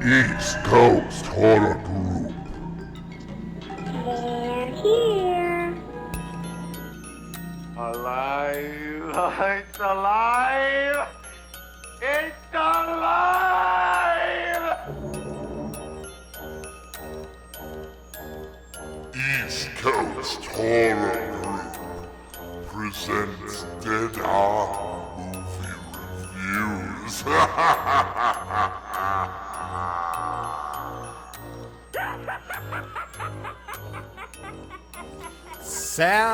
East Coast Horror Group. They're here. Alive! It's alive! It's alive! East Coast Horror Group presents Dead Art Movie Reviews.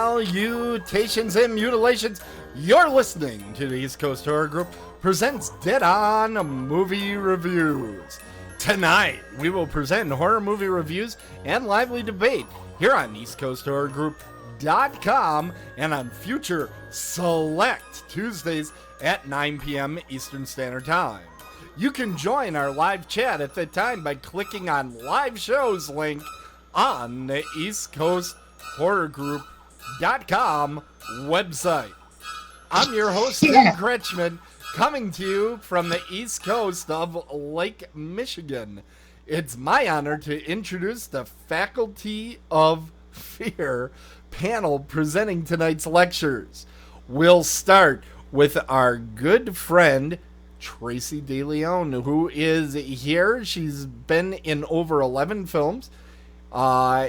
Salutations and mutilations. You're listening to the East Coast Horror Group presents Dead On Movie Reviews. Tonight, we will present horror movie reviews and lively debate here on EastCoastHorrorGroup.com and on future select Tuesdays at 9 p.m. Eastern Standard Time. You can join our live chat at that time by clicking on Live Shows link on the East Coast Horror Group.com website. I'm your host, Steve Kretschmann, coming to you from the East Coast of Lake Michigan. It's my honor to introduce the Faculty of Fear panel presenting tonight's lectures. We'll start with our good friend, Tracey de Leon, who is here. She's been in over 11 films,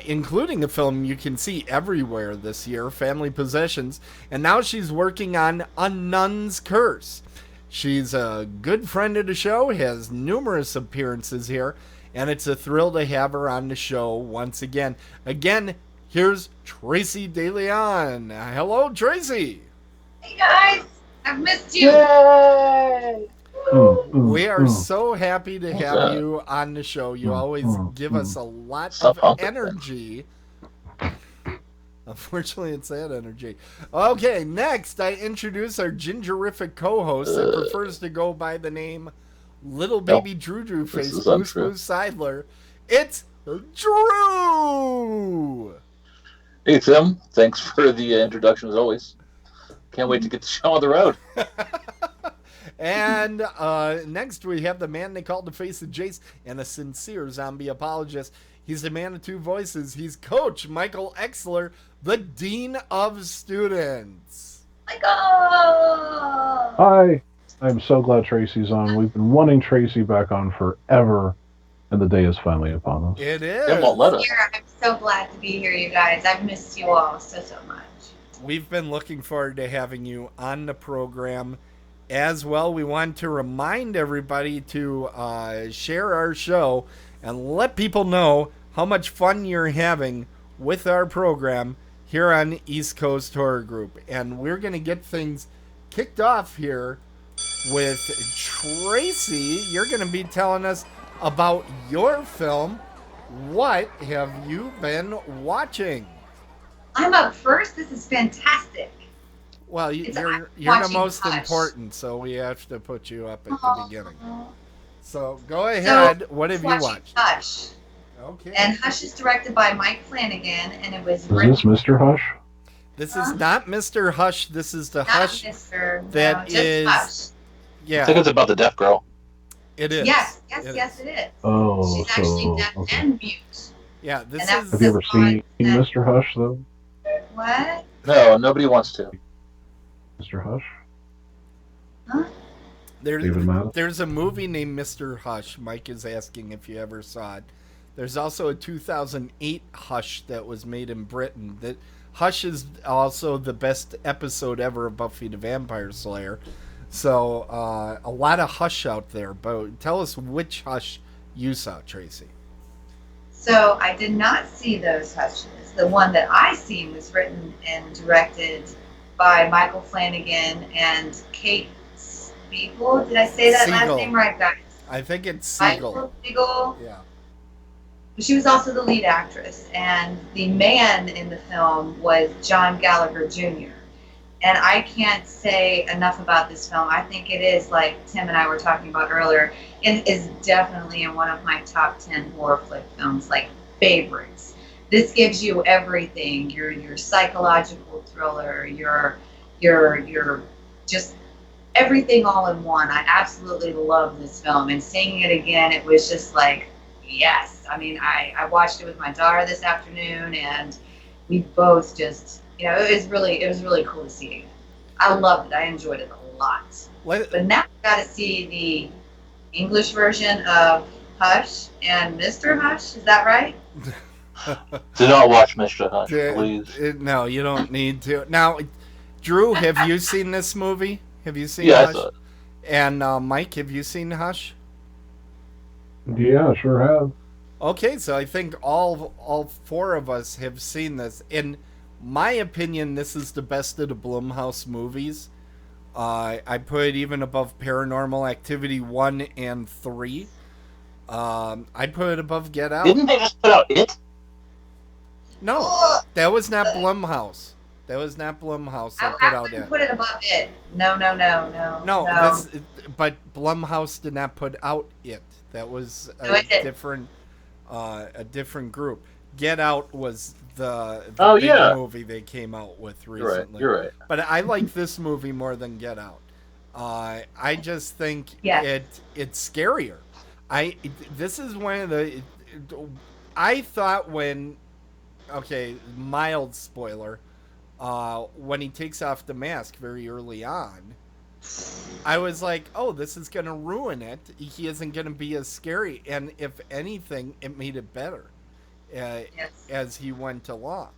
including a film you can see everywhere this year, Family Possessions, and now she's working on A Nun's Curse. She's a good friend of the show, has numerous appearances here, and it's a thrill to have her on the show once again. Again, here's Tracey de Leon. Hello, Tracey. Hey guys, I've missed you. Yay! We are so happy to have you on the show. You always give us a lot of energy. Unfortunately, it's that energy. Okay, next I introduce our gingerific co-host that prefers to go by the name Little Baby Drew Face Blue Seidler. It's Drew! Hey Tim, thanks for the introduction as always. Can't wait to get the show on the road. And next we have the man they call the face of Jace and a sincere zombie apologist. He's the man of two voices. He's Coach Michael Exler, the Dean of Students. Michael! Hi, I'm so glad Tracy's on. We've been wanting Tracy back on forever, and the day is finally upon us. It is. It won't let us. I'm so glad to be here, you guys. I've missed you all so much. We've been looking forward to having you on the program as well. We want to remind everybody to share our show and let people know how much fun you're having with our program here on East Coast Horror Group. And we're going to get things kicked off here with Tracey. You're going to be telling us about your film. What have you been watching? I'm up first. This is fantastic. Well, you're the most Hush. important, so we have to put you up at the beginning. So go ahead. So, what have you watching watched? Hush. Okay. And Hush is directed by Mike Flanagan, and it was Is this Mr. Hush? This is not Mr. Hush. This is the not Hush. Mr. that no, just is- Hush. Yeah, I think it's about the deaf girl. it is. Yes, It it is. Oh, She's actually deaf okay. and mute. Yeah, this And that's- is. Have you ever seen that- Mr. Hush, though? What? No, nobody wants to. Mr. Hush? There's David Madden? there's a movie named Mr. Hush. Mike is asking if you ever saw it. There's also a 2008 Hush that was made in Britain. That Hush is also the best episode ever of Buffy the Vampire Slayer. So a lot of Hush out there. But tell us which Hush you saw, Tracey. So I did not see those Hushes. The one that I seen was written and directed by Michael Flanagan and Kate Spiegel. Did I say that Siegel. last name right, guys? I think it's Siegel. Michael Spiegel. Yeah. She was also the lead actress, and the man in the film was John Gallagher Jr. And I can't say enough about this film. I think it is, like Tim and I were talking about earlier, it is definitely in one of my top 10 horror flick films, like favorites. This gives you everything: your psychological thriller, your just everything all in one. I absolutely love this film, and seeing it again, it was just like, yes. I mean, I watched it with my daughter this afternoon, and we both just, it was really cool to see it again. I loved it. I enjoyed it a lot. But now I got to see the English version of Hush and Mr. Hush. Is that right? Do not watch Mr. Hush, please. No, you don't need to. Now, Drew, have you seen this movie? Have you seen Yeah, Hush? I saw it. And Mike, have you seen Hush? Yeah, sure have. Okay, so I think all four of us have seen this. In my opinion, this is the best of the Blumhouse movies. I put it even above Paranormal Activity 1 and 3. I put it above Get Out. Didn't they just put out It? No, that was not Blumhouse. That was not Blumhouse that put out It. Put it above It. No. But Blumhouse did not put out It. That was a different group. Get Out was the big movie they came out with recently. You're right. But I like this movie more than Get Out. I just think it's scarier. This is one of the. I thought mild spoiler. When he takes off the mask very early on, I was like, oh, this is going to ruin it. He isn't going to be as scary. And if anything, it made it better as he went along.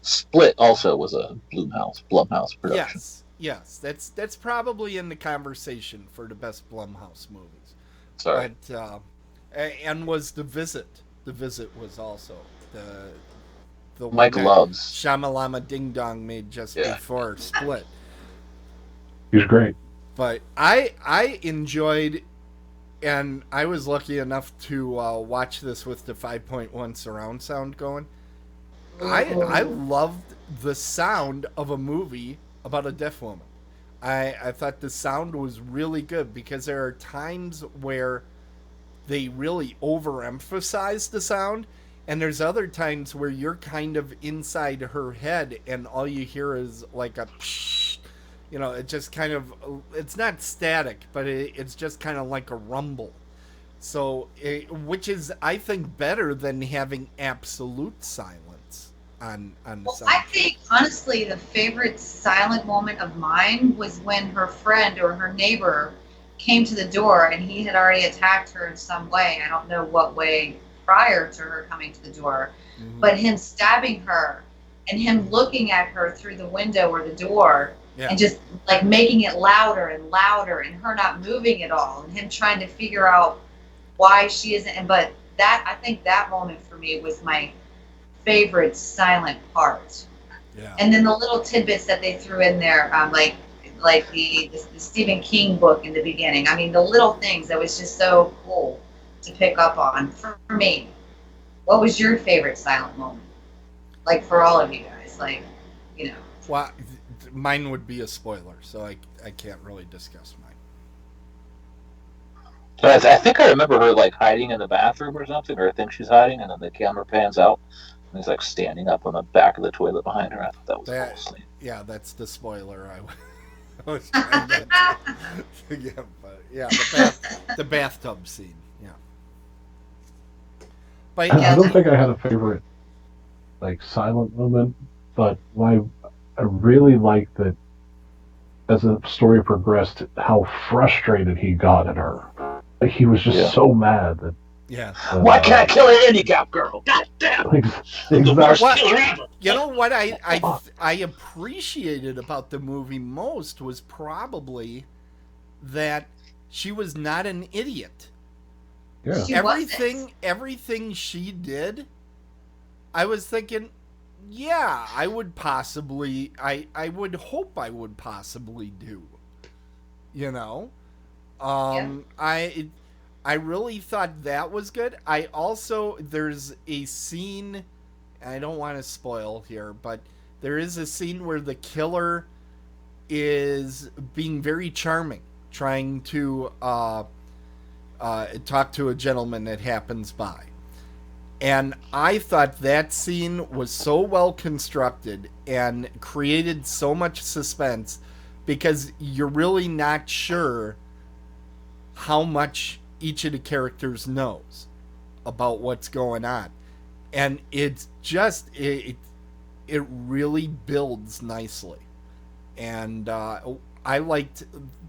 Split also was a Blumhouse production. Yes. That's probably in the conversation for the best Blumhouse movies. Sorry. But, and was The Visit. The Visit was also the Mike loves. Shyamalama Ding Dong made just before Split. He's great. But I enjoyed, and I was lucky enough to watch this with the 5.1 surround sound going. I loved the sound of a movie about a deaf woman. I thought the sound was really good because there are times where they really overemphasize the sound, and there's other times where you're kind of inside her head and all you hear is like a psh, it just kind of, it's not static, but it's just kind of like a rumble. So, which is, I think, better than having absolute silence on the sound. I think, honestly, the favorite silent moment of mine was when her friend or her neighbor came to the door and he had already attacked her in some way. I don't know what way prior to her coming to the door, but him stabbing her and him looking at her through the window or the door and just like making it louder and louder and her not moving at all and him trying to figure out why she isn't. But I think that moment for me was my favorite silent part. Yeah. And then the little tidbits that they threw in there, like the Stephen King book in the beginning. I mean, the little things that was just so cool to pick up on for me. What was your favorite silent moment? Like for all of you guys, Well, mine would be a spoiler, so I can't really discuss mine. I think I remember her like hiding in the bathroom or something, or I think she's hiding, and then the camera pans out, and he's like standing up on the back of the toilet behind her. I thought that was a cool scene. Yeah, that's the spoiler I was trying to yeah, but yeah, the bathtub scene. Yeah. But I don't think I had a favorite like silent moment, but I really liked that as the story progressed, how frustrated he got at her. Like he was just so mad that. Yeah. Why can't I kill an handicap girl? God damn. Exactly. You know what I appreciated about the movie most was probably that she was not an idiot. Yeah. Everything she did, I was thinking, yeah, I would possibly, I would hope I would possibly do. I really thought that was good. I also, there's a scene, I don't want to spoil here, but there is a scene where the killer is being very charming, trying to talk to a gentleman that happens by. And I thought that scene was so well constructed and created so much suspense because you're really not sure how much each of the characters knows about what's going on. And it's just, it really builds nicely. And I liked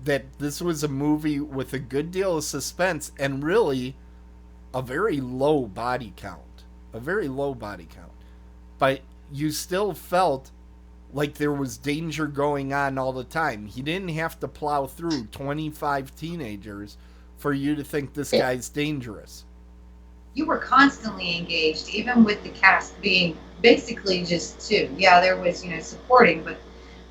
that this was a movie with a good deal of suspense and really a very low body count. A very low body count. But you still felt like there was danger going on all the time. He didn't have to plow through 25 teenagers for you to think this guy's dangerous. You were constantly engaged, even with the cast being basically just two. Yeah, there was, supporting, but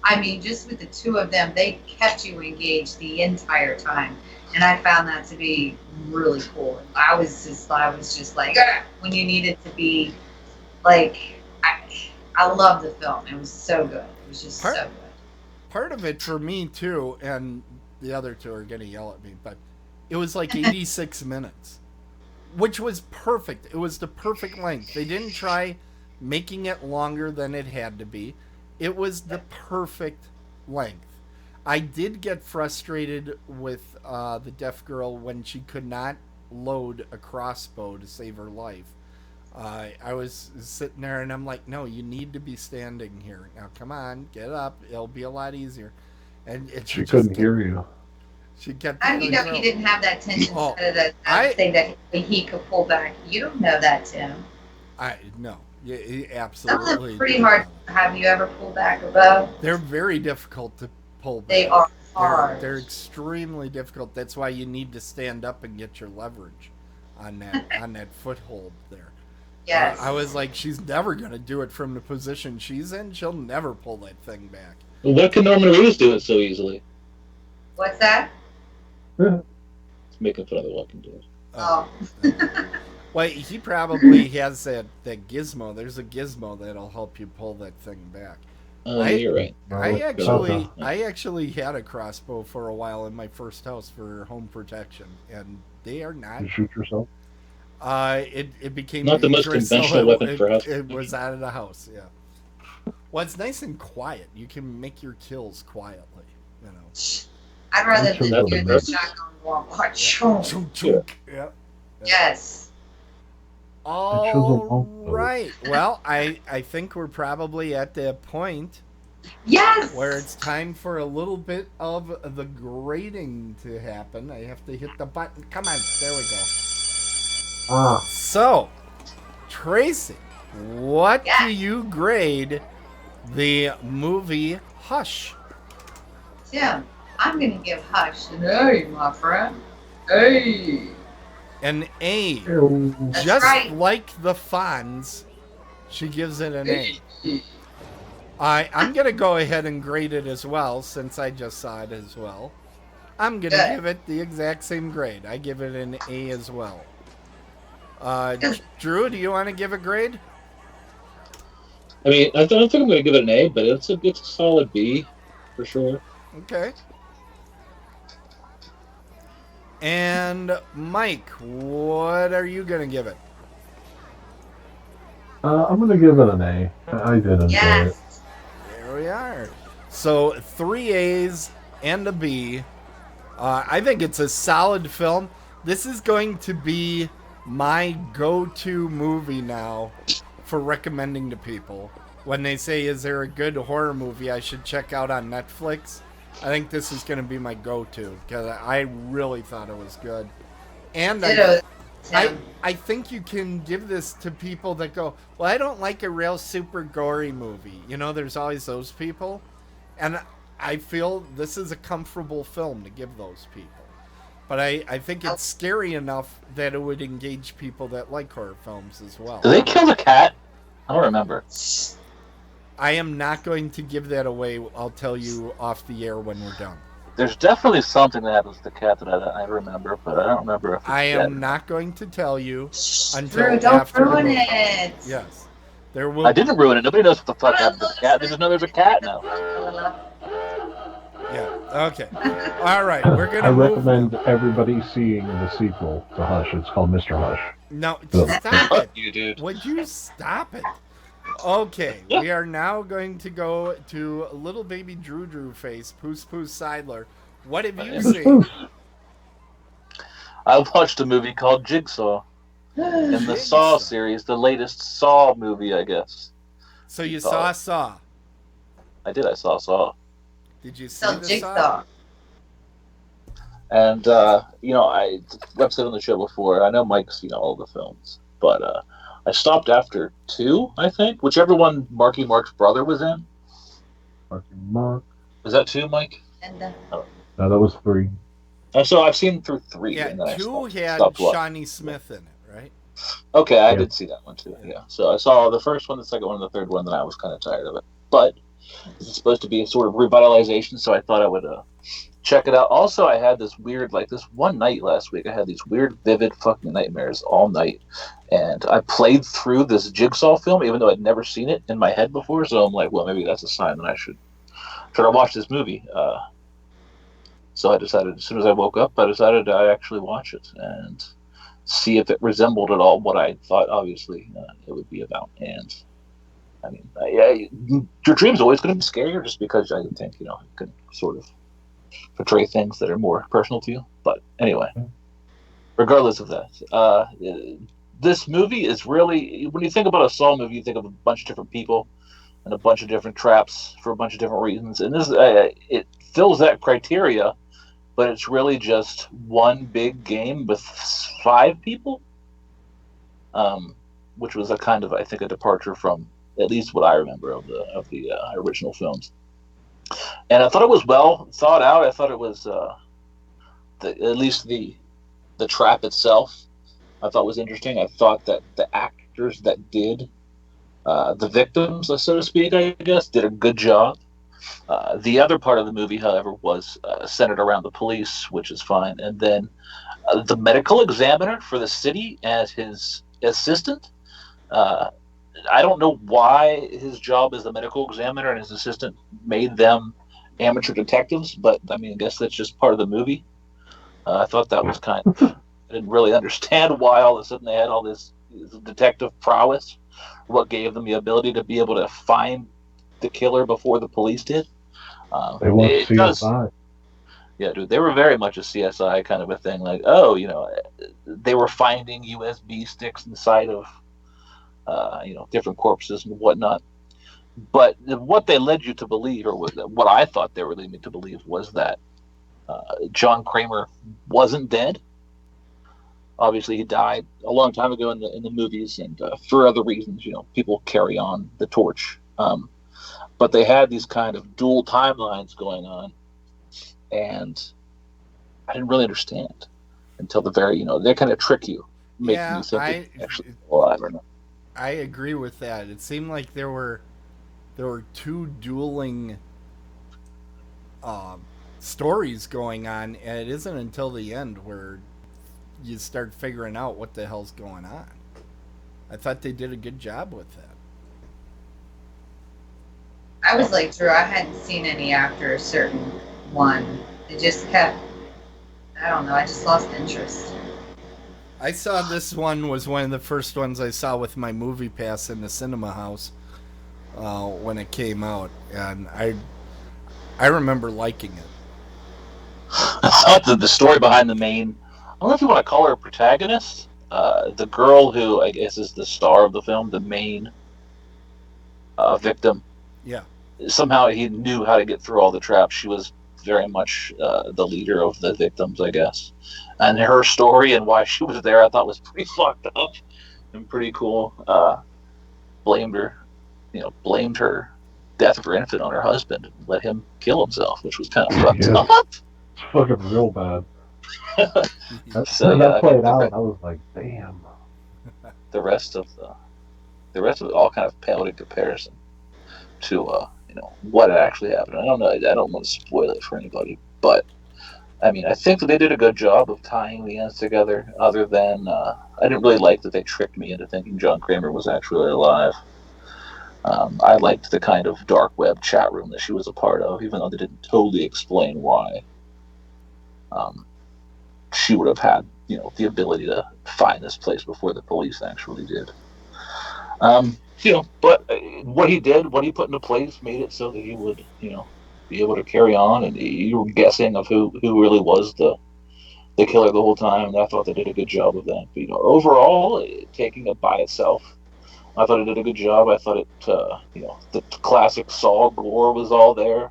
I mean, just with the two of them, they kept you engaged the entire time. And I found that to be really cool. I was just like, when you needed to be like, I love the film. It was so good. It was just so good. Part of it for me too, and the other two are gonna yell at me, but it was like 86 minutes, which was perfect. It was the perfect length. They didn't try making it longer than it had to be. It was the perfect length. I did get frustrated with the deaf girl when she could not load a crossbow to save her life. I was sitting there and I'm like, no, you need to be standing here. Now, come on, get up. It'll be a lot easier. And she couldn't hear you. She kept. How do you know he didn't have that tension that thing that he could pull back? You don't know that, Tim. No. Yeah, absolutely. Some of them pretty hard. Have you ever pulled back a bow? They're very difficult to pull back. They are hard. They're extremely difficult. That's why you need to stand up and get your leverage on that foothold there. Yes. I was like, she's never going to do it from the position she's in. She'll never pull that thing back. Well, why can Norman Reedus do it so easily? What's that? It's making fun of The Walking Dead. Oh. Well, he probably has that gizmo. There's a gizmo that'll help you pull that thing back. You're right. I actually had a crossbow for a while in my first house for home protection, and they are not. You shoot yourself? It became not the most conventional weapon for us. It was out of the house. Yeah. Well, it's nice and quiet. You can make your kills quietly. I'd rather than do the shotgun walk. Yeah. Yes. All right. Well, I think we're probably at that point. Yes. Where it's time for a little bit of the grading to happen. I have to hit the button. Come on. There we go. So, Tracy, what do you grade the movie Hush? Tim, I'm going to give Hush an A, my friend. A. An A. That's just right. like the Fonz, she gives it an A. I'm going to go ahead and grade it as well, since I just saw it as well. I'm going to give it the exact same grade. I give it an A as well. Drew, do you want to give a grade? I mean, I don't think I'm going to give it an A, but it's a solid B, for sure. Okay. And Mike, what are you going to give it? I'm going to give it an A. I did enjoy it. There we are. So 3 A's and a B. I think it's a solid film. This is going to be my go-to movie now for recommending to people. When they say, is there a good horror movie I should check out on Netflix? I think this is going to be my go-to because I really thought it was good. And I think you can give this to people that go, well, I don't like a real super gory movie. There's always those people. And I feel this is a comfortable film to give those people. But I think it's scary enough that it would engage people that like horror films as well. Do they kill the cat? I don't remember. I am not going to give that away. I'll tell you off the air when we're done. There's definitely something that happens to the cat that I remember, but I don't remember if it's I am dead. not going to tell you until Drew, after don't the ruin movie. it. Yes. There will. I didn't ruin it. Nobody knows what the fuck happened to the cat. They just know there's a cat now. Yeah. Okay. All right. We're gonna. I recommend everybody seeing the sequel to Hush. It's called Mr. Hush. No, stop it. You dude. Would you stop it? Okay, we are now going to go to little baby Drew face, Poos Seidler. What have you seen? I watched a movie called Jigsaw in the Saw series, the latest Saw movie, I guess. So you saw Saw? I did. I saw Saw. Did you see the Jigsaw? Saw? And I've said on the show before, I know Mike's seen all the films, but I stopped after 2, I think, whichever one Marky Mark's brother was in. Marky Mark. Was that 2, Mike? No, that was 3. So I've seen through 3. Yeah, and then 2 had stopped Shawnee Smith in it, right? Okay, I did see that one too. Yeah, so I saw the first one, the second one, and the third one. Then I was kind of tired of it, but it's supposed to be a sort of revitalization, so I thought I would check it out. Also, I had this weird, this one night last week, I had these weird, vivid fucking nightmares all night, and I played through this Jigsaw film, even though I'd never seen it in my head before. So I'm like, well, maybe that's a sign that I should try to watch this movie. So I decided, as soon as I woke up, I'd actually watch it and see if it resembled at all what I thought, obviously, it would be about. And I mean, your dream's always going to be scarier, just because I think it can sort of portray things that are more personal to you. But anyway, regardless of that, this movie is really, when you think about a Saw movie, you think of a bunch of different people and a bunch of different traps for a bunch of different reasons. And this, it fills that criteria, but it's really just one big game with 5 people, which was a kind of, I think, a departure from at least what I remember of the original films. And I thought it was well thought out. I thought it was at least the trap itself, I thought was interesting. I thought that the actors that did the victims, so to speak, I guess, did a good job. The other part of the movie, however, was centered around the police, which is fine. And then the medical examiner for the city as his assistant. I don't know why his job as the medical examiner and his assistant made them amateur detectives, but I mean, I guess that's just part of the movie. I thought that was kind of, I didn't really understand why all of a sudden they had all this detective prowess, what gave them the ability to be able to find the killer before the police did. They want CSI. Yeah, dude, they were very much a CSI kind of a thing. Like, they were finding USB sticks inside of, different corpses and whatnot. But what they led you to believe, or what I thought they were leading me to believe, was that John Kramer wasn't dead. Obviously, he died a long time ago in the movies, and for other reasons, people carry on the torch. But they had these kind of dual timelines going on, and I didn't really understand until the very, they kind of trick you, making you think it's actually alive or not. I agree with that. It seemed like there were 2 dueling stories going on, and it isn't until the end where you start figuring out what the hell's going on. I thought they did a good job with that. I was like Drew, I hadn't seen any after a certain one. It just kept, I don't know, I just lost interest. I saw this one was one of the first ones I saw with my movie pass in the cinema house when it came out, and I remember liking it. I thought the story behind the main, I don't know if you want to call her a protagonist, the girl who I guess is the star of the film, the main victim. Yeah. Somehow he knew how to get through all the traps. She was very much the leader of the victims, I guess. And her story and why she was there, I thought was pretty fucked up and pretty cool. Blamed her death of her infant on her husband and let him kill himself, which was kind of fucked up. It's fucking real bad. So, that played out, I was like, damn. The rest of it all kind of paled in comparison to what actually happened. I don't know. I don't want to spoil it for anybody, but I mean, I think that they did a good job of tying the ends together. Other than I didn't really like that they tricked me into thinking John Kramer was actually alive. I liked the kind of dark web chat room that she was a part of, even though they didn't totally explain why. She would have had, the ability to find this place before the police actually did. But what he did, what he put into place, made it so that he would, be able to carry on, and you were guessing of who really was the killer the whole time. And I thought they did a good job of that. But overall, taking it by itself, I thought it did a good job. I thought it, the classic Saw gore was all there.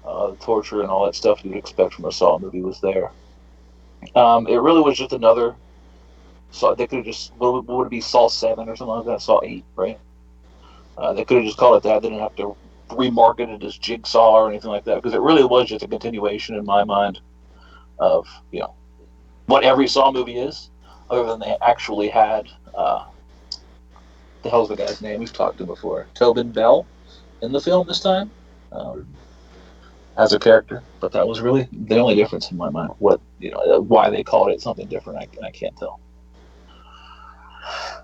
The torture and all that stuff you would expect from a Saw movie was there. It really was just another. So they could have just, what would it be, Saw 7 or something like that? Saw 8, right? They could have just called it that. They didn't have to remarket it as Jigsaw or anything like that, because it really was just a continuation in my mind of, what every Saw movie is, other than they actually had, the hell's the guy's name? We've talked to him before. Tobin Bell in the film this time as a character. But that was really the only difference in my mind. Why they called it something different, I can't tell.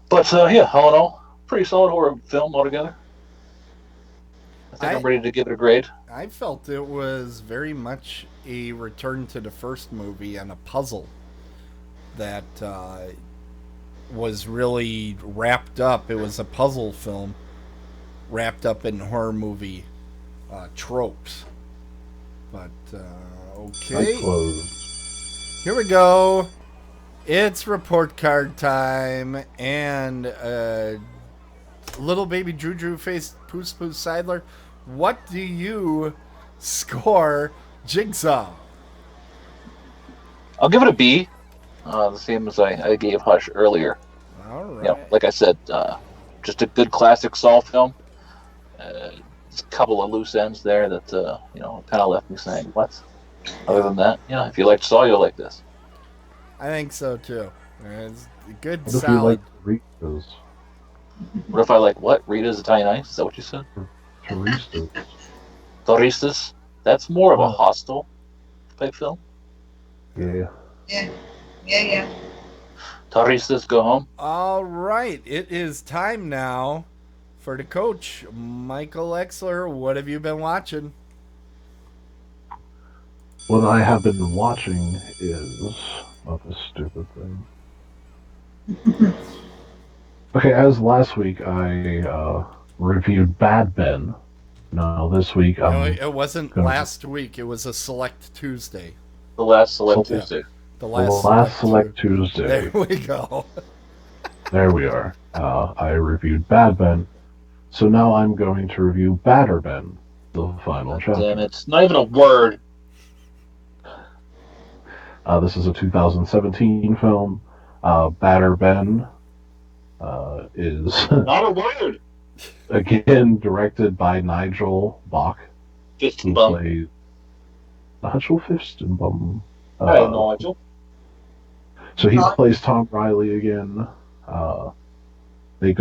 But all in all, pretty solid horror film altogether. I think I'm ready to give it a grade. I felt it was very much a return to the first movie and a puzzle that was really wrapped up. It was a puzzle film wrapped up in horror movie tropes. But, okay. Here we go. It's report card time, and little baby Drew faced Poos Seidler. What do you score Jigsaw? I'll give it a B, the same as I gave Hush earlier. All right. Like I said, just a good classic Saw film. Just a couple of loose ends there that kind of left me saying, what? Other than that, if you liked Saw, you'll like this. I think so too. It's a good What if you salad. like Ritas? What if I like what? Rita's Italian Ice? Is that what you said? Turistas. Turistas? That's more of a Hostel type film. Yeah. Yeah. Turistas, go home. All right, it is time now for the coach, Michael Exler. What have you been watching? What I have been watching is this stupid thing. Okay, as last week I reviewed Bad Ben. Now this week No, it wasn't last week. It was a Select Tuesday. The last Select Tuesday. The last Select Tuesday. There we go. There we are. I reviewed Bad Ben. So now I'm going to review Badder Ben, the final chapter. Damn it. It's not even a word. This is a 2017 film. Badder Ben is Not a word. again directed by Nigel Bach, who Fistbump. plays Nigel Fistbump. Hey, Nigel. So he plays Tom Riley again. They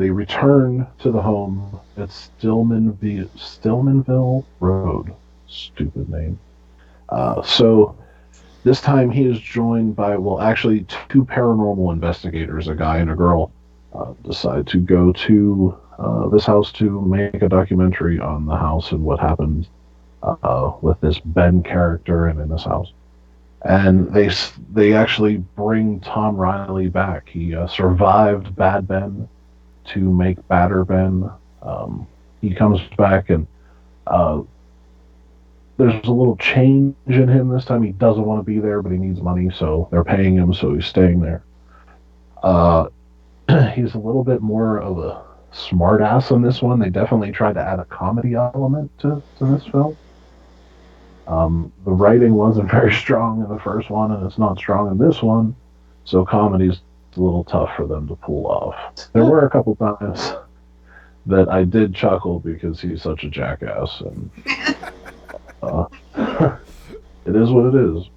return to the home at Steelmanville Road. Stupid name. So this time he is joined by, actually two paranormal investigators, a guy and a girl, decide to go to this house to make a documentary on the house and what happened with this Ben character and in this house. And they actually bring Tom Riley back. He survived Bad Ben to make Badder Ben. He comes back, and there's a little change in him this time. He doesn't want to be there, but he needs money, so they're paying him, so he's staying there. He's a little bit more of a smartass in this one. They definitely tried to add a comedy element to this film. The writing wasn't very strong in the first one, and it's not strong in this one, so comedy's a little tough for them to pull off. There were a couple times that I did chuckle because he's such a jackass, and it is what it is.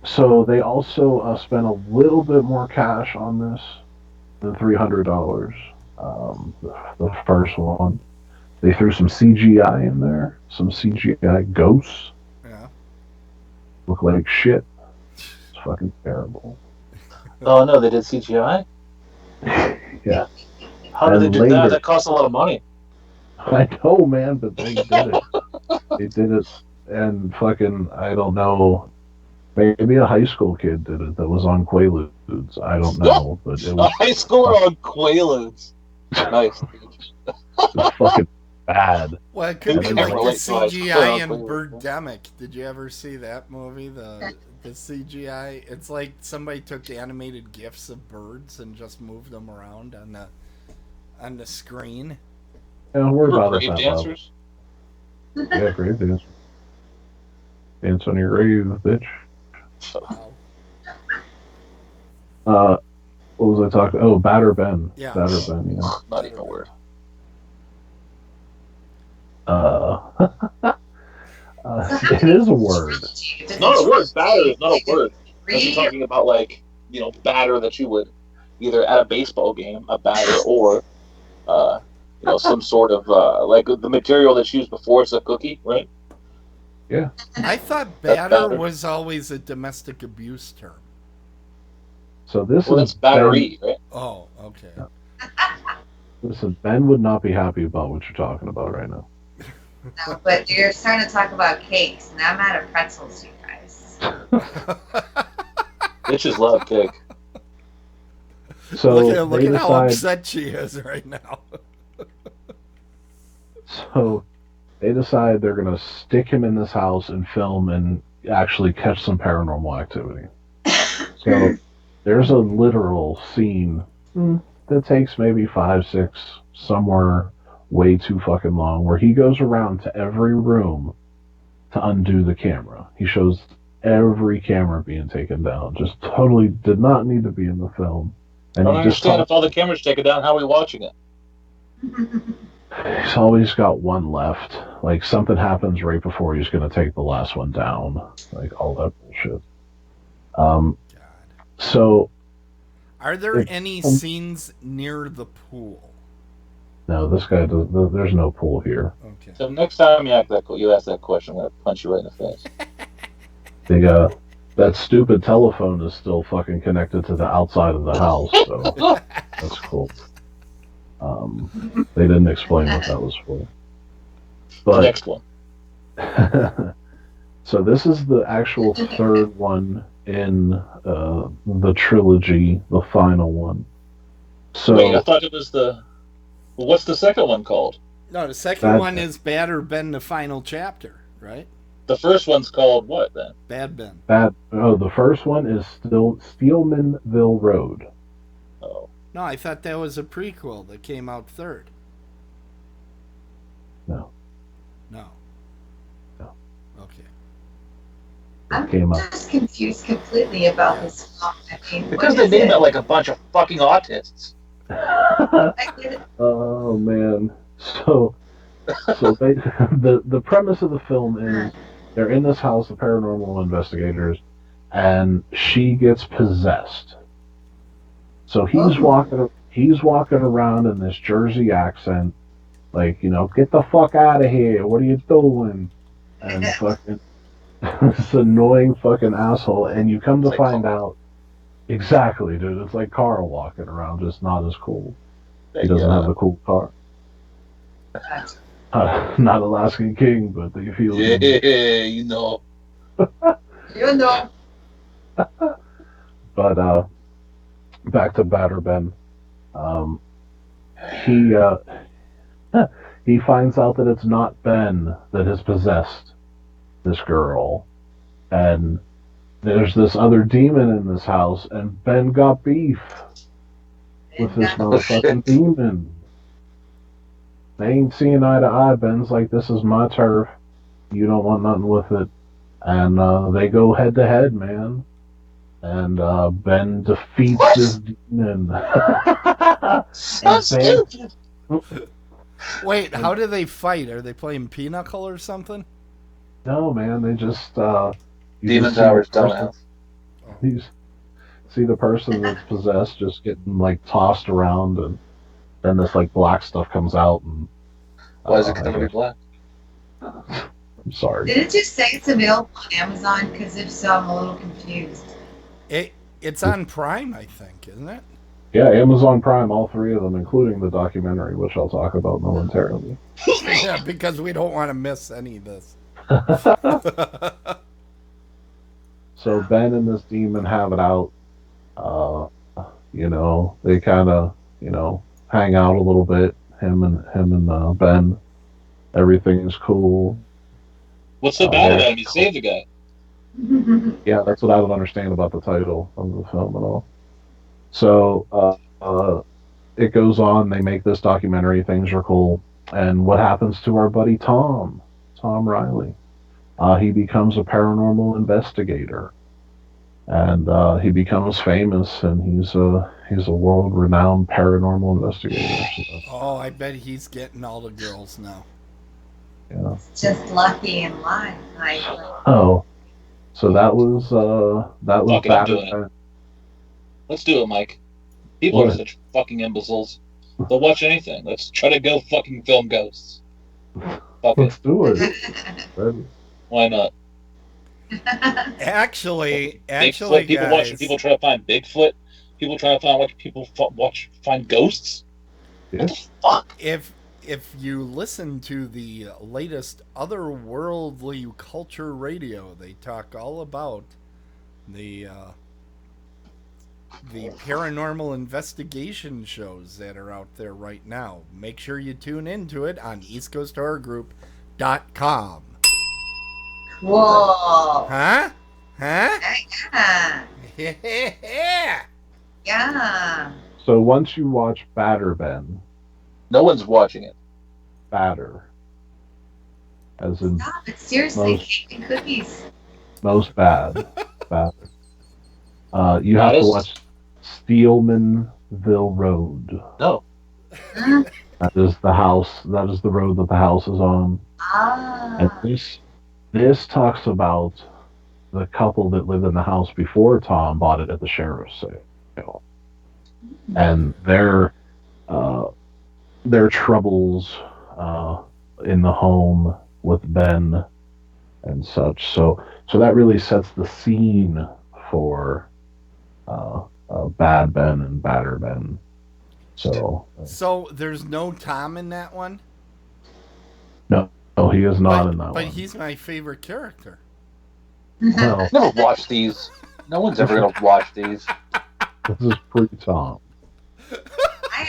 So they also spent a little bit more cash on this than $300. The first one. They threw some CGI in there, some CGI ghosts. Yeah. Look like shit. It's fucking terrible. Oh no, they did CGI? Yeah. How did they do that? That cost a lot of money. I know, man, but they did it. They did it, and fucking, I don't know Maybe a high school kid did it that was on Quaaludes. I don't know, but it A was, high schooler on Quaaludes. Nice. it was fucking bad. Well, it could Who be can like the relate to high school? CGI in Well, Birdemic. Did you ever see that movie? The CGI. It's like somebody took animated GIFs of birds and just moved them around on the screen. Yeah, we're about at Grave that level. dancers. Yeah, grave dance. Dance on your grave, bitch. Wow. What was I talking? Oh, Batter Ben. Yeah. Batter Ben. Yeah. Not even a word. It is a word. Not a word. Batter is not a word. You're talking about batter that you would either at a baseball game, a batter, or some sort of like the material that's used before it's a cookie, right? Yeah. I thought That's batter batter. was always a domestic abuse term. So this Well, is that's battery, right? Oh, okay. Listen, Ben would not be happy about what you're talking about right now. No, but you're starting to talk about cakes, and I'm out of pretzels, you guys. Bitches love cake. So look they at how decide. upset she is right now. So they decide they're gonna stick him in this house and film and actually catch some paranormal activity. So there's a literal scene that takes maybe 5, 6, somewhere way too fucking long, where he goes around to every room to undo the camera. He shows every camera being taken down. Just totally did not need to be in the film. I And don't he just understand if all the cameras taken down. How are we watching it? he's always got one left. Like something happens right before he's gonna take the last one down. Like all that bullshit. God. So Are there any scenes near the pool? no, this guy does. There's no pool here. Okay. So next time you ask that question, I'm gonna punch you right in the face. That stupid telephone is still fucking connected to the outside of the house, so that's cool. They didn't explain what that was for. The But next one. so this is the actual third one in the trilogy, the final one. So Wait, I thought it was the. Well, what's the second one called? No, the second one is Batter Ben, the final chapter, right? The first one's called what then? Bad Ben. the first one is still Steelmanville Road. Oh, No, I thought that was a prequel that came out third. No. No. No. Okay. I'm Came up. just confused completely about this film. I mean, because what they is named it? it like a bunch of fucking autists. I get it. Oh man. So they, the premise of the film is they're in this house of paranormal investigators, and she gets possessed. So he's walking around in this Jersey accent, like, get the fuck out of here. What are you doing? And fucking this annoying fucking asshole. And you come to It's like find out, exactly, dude. It's like Carl walking around, just not as cool. He doesn't have a cool car. Not Alaskan King, but you feel Yeah, me. you know. You know. But back to Batter Ben. He finds out that it's not Ben that has possessed this girl, and there's this other demon in this house, and Ben got beef with this motherfucking demon. They ain't seeing eye to eye. Ben's like, this is my turf. You don't want nothing with it. And they go head to head, man. And Ben defeats this demon. So stupid. Wait, how do they fight? Are they playing Pinochle or something? No, man, they just Demon Tower's dumbass. You see the person that's possessed just getting like tossed around, and then this like black stuff comes out. And Why is it going to be black? I'm sorry. Did it just say it's available on Amazon? Because if so, I'm a little confused. It's on Prime, I think, isn't it? Yeah, Amazon Prime, all three of them, including the documentary, which I'll talk about momentarily. Yeah, because we don't want to miss any of this. So Ben and this demon have it out. They kind of, hang out a little bit. Him and Ben. Everything's cool. What's so bad about him? He saved the guy. Yeah, that's what I don't understand about the title of the film at all. So it goes on. They make this documentary. Things are cool. And what happens to our buddy Tom Riley? He becomes a paranormal investigator, and he becomes famous. And he's a world-renowned paranormal investigator. So, Oh, I bet he's getting all the girls now. yeah. Just lucky in life. Like, Oh, so that was Fuck it, I'm doing Batter. Let's do it, Mike. People What? are such fucking imbeciles. They'll watch anything. Let's try to go fucking film ghosts. Fuck Let's it. do it. Why not? Actually, Bigfoot. People guys, watching people try to find Bigfoot. People try to find ghosts. Yeah. Fuck. if you listen to the latest Otherworldly Culture Radio, they talk all about the paranormal investigation shows that are out there right now. Make sure you tune into it on eastcoasthorrorgroup.com. Cool. Huh? Yeah. Yeah. Yeah. So once you watch Batter Ben, No one's watching it. Batter, as in Stop it. Seriously, Most- cake and cookies. most bad, Batter. You have to Honest? watch Steelmanville Road. No. Huh? That is the house. That is the road that the house is on. And Ah. this talks about the couple that lived in the house before Tom bought it at the sheriff's sale, and their troubles in the home with Ben and such. So that really sets the scene for Bad Ben and Batter Ben. So So there's no Tom in that one? no, he is not in that but one. he's my favorite character. No, Never watch these. No one's ever gonna watch these. this is pre-Tom. I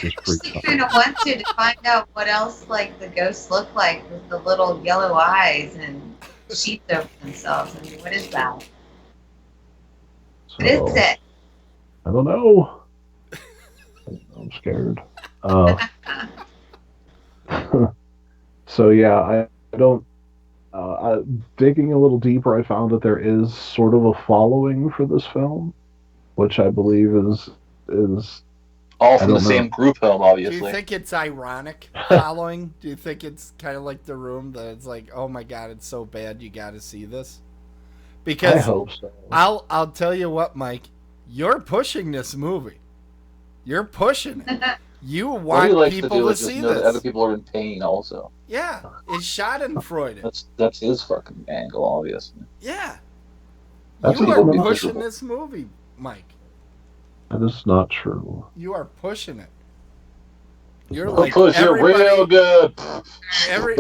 Just actually freaked kind of wanted to find out what else like the ghosts look like with the little yellow eyes and sheets over themselves. I mean, what is that? What is So, it? I don't know. I'm scared. So yeah, I don't. Digging a little deeper, I found that there is sort of a following for this film, which I believe is All I from the don't know. same group film, Do you obviously. think it's ironic following? Do you think it's kind of like The Room, that it's like, oh my god, it's so bad, you got to see this? I Because hope so. I'll tell you what, Mike, you're pushing this movie. You're pushing it. You What want he likes to people do to is just see know that other this. people are in pain also. Yeah, it's Schadenfreude. That's his fucking angle, obviously. Yeah. That's You what are people make pushing miserable. this movie, Mike. That is not true. You are pushing it. You're We'll like Push it everybody. real good. Every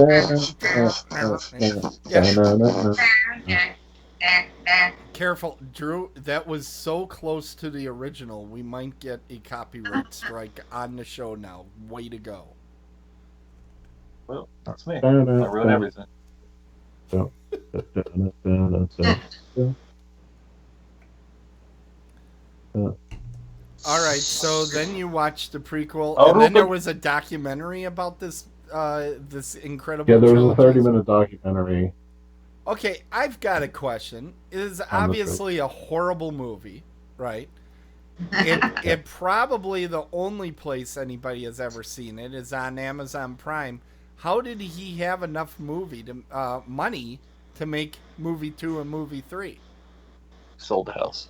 careful, Drew. That was so close to the original. We might get a copyright strike on the show now. Way to go. Well, that's me. I ruin everything. All right. So then you watched the prequel, Oh, and then but- there was a documentary about this. This incredible. Yeah, there was a trilogy. 30-minute documentary. Okay, I've got a question. It is obviously a horrible movie, right? It probably the only place anybody has ever seen it is on Amazon Prime. How did he have enough money to make movie 2 and movie 3? Sold the house.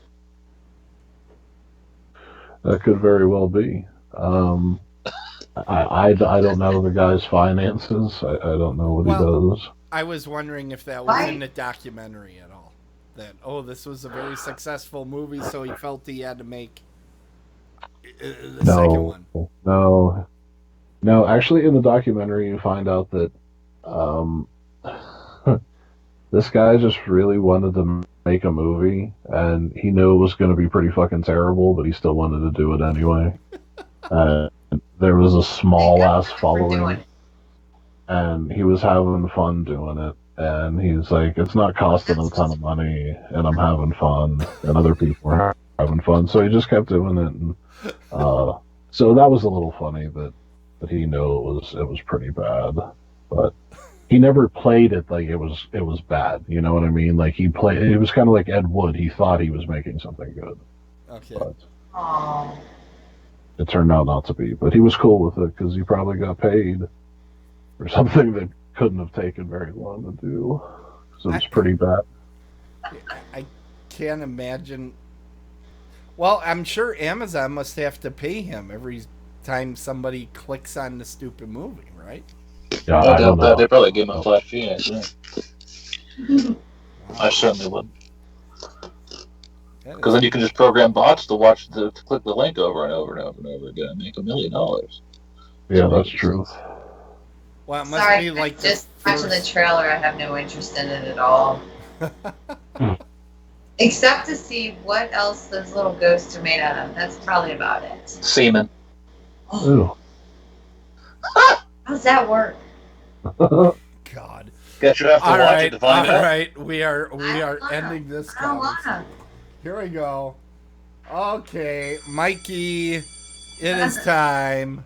That could very well be. I don't know the guy's finances. I don't know what he does. I was wondering if that was Right. in the documentary at all. That, this was a very successful movie, so he felt he had to make the second one. No. Actually, in the documentary, you find out that this guy just really wanted to make a movie, and he knew it was going to be pretty fucking terrible, but he still wanted to do it anyway. And there was a small ass following, and he was having fun doing it. And he's like, it's not costing a ton of money, and I'm having fun, and other people are having fun. So he just kept doing it, and so that was a little funny that he knew it was pretty bad, but he never played it like it was bad. You know what I mean? Like he played. It was kind of like Ed Wood. He thought he was making something good, Okay. but Oh. it turned out not to be. But he was cool with it because he probably got paid for something that couldn't have taken very long to do. So it's pretty bad. I can't imagine. Well, I'm sure Amazon must have to pay him every time somebody clicks on the stupid movie, right? Yeah, I I don't doubt that. know. They probably gave him a flat fee. I certainly would. That Because is- then you can just program bots to click the link over and over and over and over again and make $1 million. Yeah, that's true. well, it must Sorry, be like the just watching the first- trailer. I have no interest in it at all. Except to see what else those little ghosts are made out of. That's probably about it. Semen. Ew. How's that work? God. Guess you have to All watch right, it to find all out. right. We are I don't wanna. ending this. I don't conversation. wanna. Here we go. Okay, Mikey, it is time.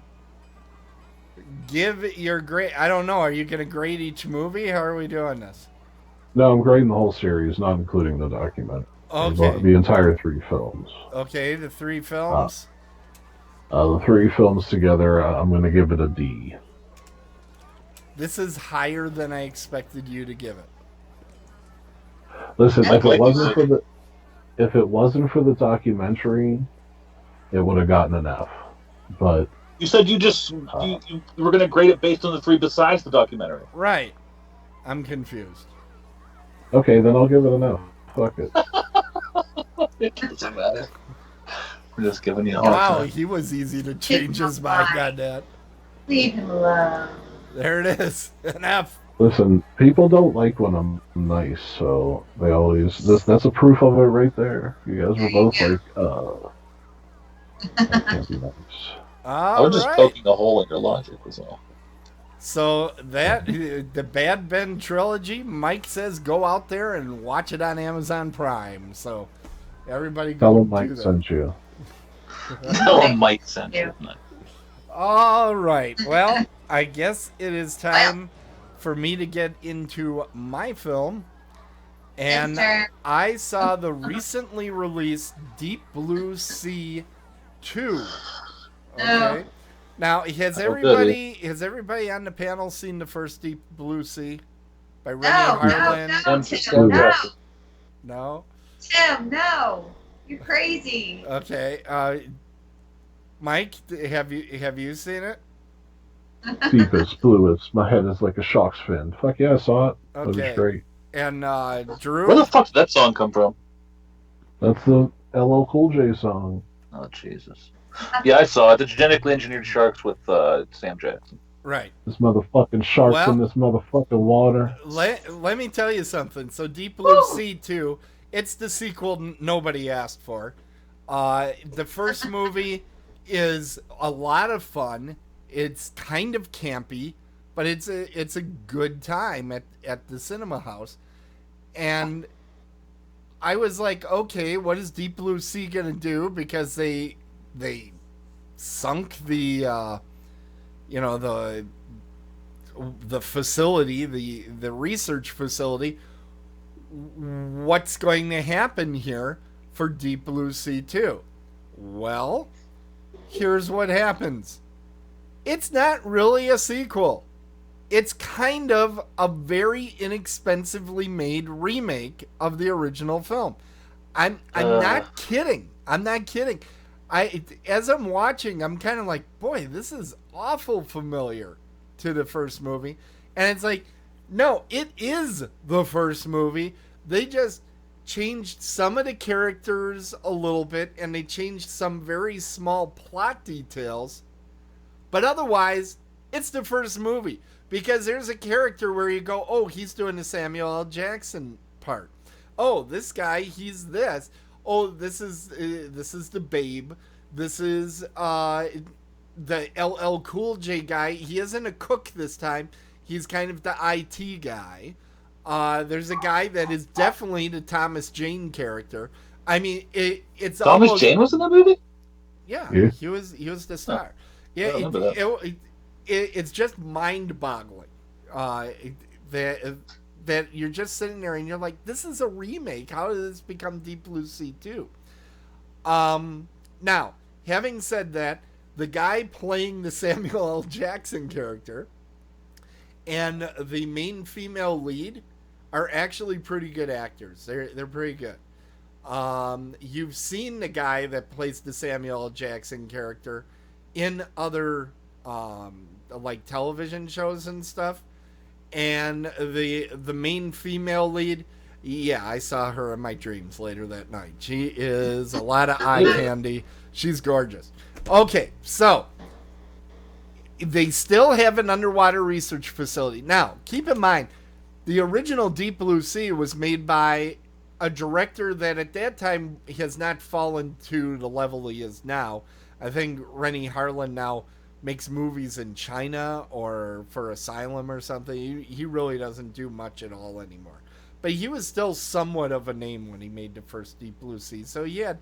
Give your grade. I don't know. Are you going to grade each movie? How are we doing this? No, I'm grading the whole series, not including the documentary. Okay. The entire 3 films. Okay, the 3 films. The 3 films together, I'm going to give it a D. This is higher than I expected you to give it. Listen, That might be sick. if it wasn't for the documentary, it would have gotten an F. But You said you were going to grade it based on the 3 besides the documentary. Right. I'm confused. okay, then I'll give it an F. Fuck it. It doesn't matter. We're just giving you a hard Wow, time. he was easy to change his mind on that. Leave him alone. There it is. An F. Listen, people don't like when I'm nice, so they always that's a proof of it right there. You guys were both like, that can't be nice. I All was just right. poking a hole in your logic, was all. So that the Bad Ben trilogy, Mike says go out there and watch it on Amazon Prime. So everybody go Tell him do Mike that. sent you. Tell him Mike sent you. All right. Well, I guess it is time for me to get into my film. And Enter. I saw the recently released Deep Blue Sea 2. Okay. Now, has everybody on the panel seen the first Deep Blue Sea by Rennie Harlan? No, Tim, no. No? Tim, no. You're crazy. Okay. Mike, have you seen it? Deepest, bluest. My head is like a shark's fin. Fuck yeah, I saw it. It was Okay. great. And Drew? Where the fuck did that song come from? That's the LL Cool J song. Oh, Jesus. Yeah, I saw it. The genetically engineered sharks with Sam Jackson. Right. This motherfucking shark's Well- in this motherfucking water. Let me tell you something. So Deep Blue Sea 2, it's the sequel nobody asked for. The first movie is a lot of fun. It's kind of campy, but it's a good time at the cinema house. And I was like, okay, what is Deep Blue Sea gonna do? Because they sunk the facility, the research facility. What's going to happen here for Deep Blue Sea 2? Well, here's what happens. It's not really a sequel. It's kind of a very inexpensively made remake of the original film. I'm not kidding. I'm not kidding. As I'm watching, I'm kind of like, boy, this is awful familiar to the first movie. And it's like, no, it is the first movie. They just changed some of the characters a little bit, and they changed some very small plot details. But otherwise, it's the first movie. Because there's a character where you go, oh, he's doing the Samuel L. Jackson part. oh, this guy, he's this. Oh, this is the Babe. This is the LL Cool J guy. He isn't a cook this time. He's kind of the IT guy. There's a guy that is definitely the Thomas Jane character. I mean, it's Thomas almost, Jane was in that movie? yeah, Yeah. he was the star. I Yeah, remember that. it's just mind-boggling that you're just sitting there and you're like, this is a remake. How did this become Deep Blue Sea 2? Now, having said that, the guy playing the Samuel L. Jackson character and the main female lead are actually pretty good actors. They're pretty good. You've seen the guy that plays the Samuel L. Jackson character in other like television shows and stuff. And the main female lead, yeah, I saw her in my dreams later that night. She is a lot of eye candy. She's gorgeous. Okay, so they still have an underwater research facility. Now, keep in mind, the original Deep Blue Sea was made by a director that at that time has not fallen to the level he is now. I think Rennie Harlan now makes movies in China or for Asylum or something. He really doesn't do much at all anymore. But he was still somewhat of a name when he made the first Deep Blue Sea. So he had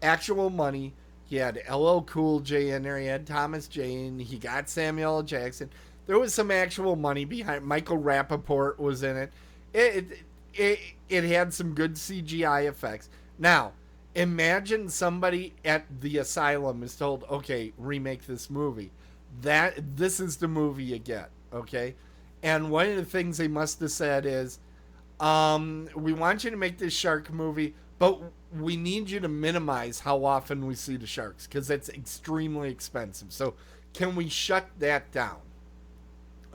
actual money. He had LL Cool J in there. He had Thomas Jane. He got Samuel L. Jackson. There was some actual money behind. Michael Rappaport was in it. It had some good CGI effects. Now, imagine somebody at the asylum is told, okay, remake this movie. This is the movie you get, okay? And one of the things they must have said is, we want you to make this shark movie, but we need you to minimize how often we see the sharks, because it's extremely expensive. So can we shut that down?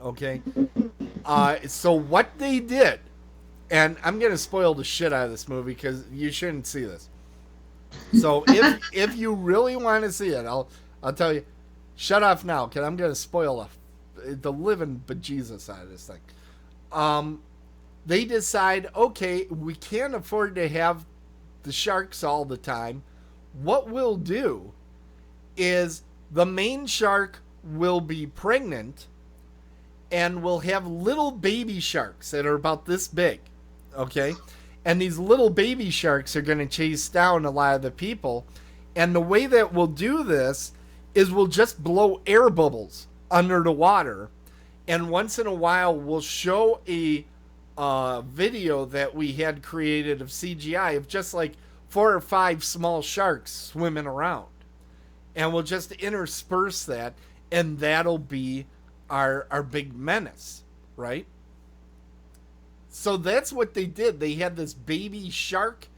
Okay? So what they did, and I'm going to spoil the shit out of this movie because you shouldn't see this. So if you really want to see it, I'll tell you, shut off now, because I'm going to spoil the living bejesus out of this thing. They decide, okay, we can't afford to have the sharks all the time. What we'll do is the main shark will be pregnant and we'll have little baby sharks that are about this big, okay? And these little baby sharks are going to chase down a lot of the people. And the way that we'll do this is we'll just blow air bubbles under the water. And once in a while, we'll show a video that we had created of CGI of just like 4 or 5 small sharks swimming around. And we'll just intersperse that, and that'll be our big menace, right? So that's what they did. They had this baby shark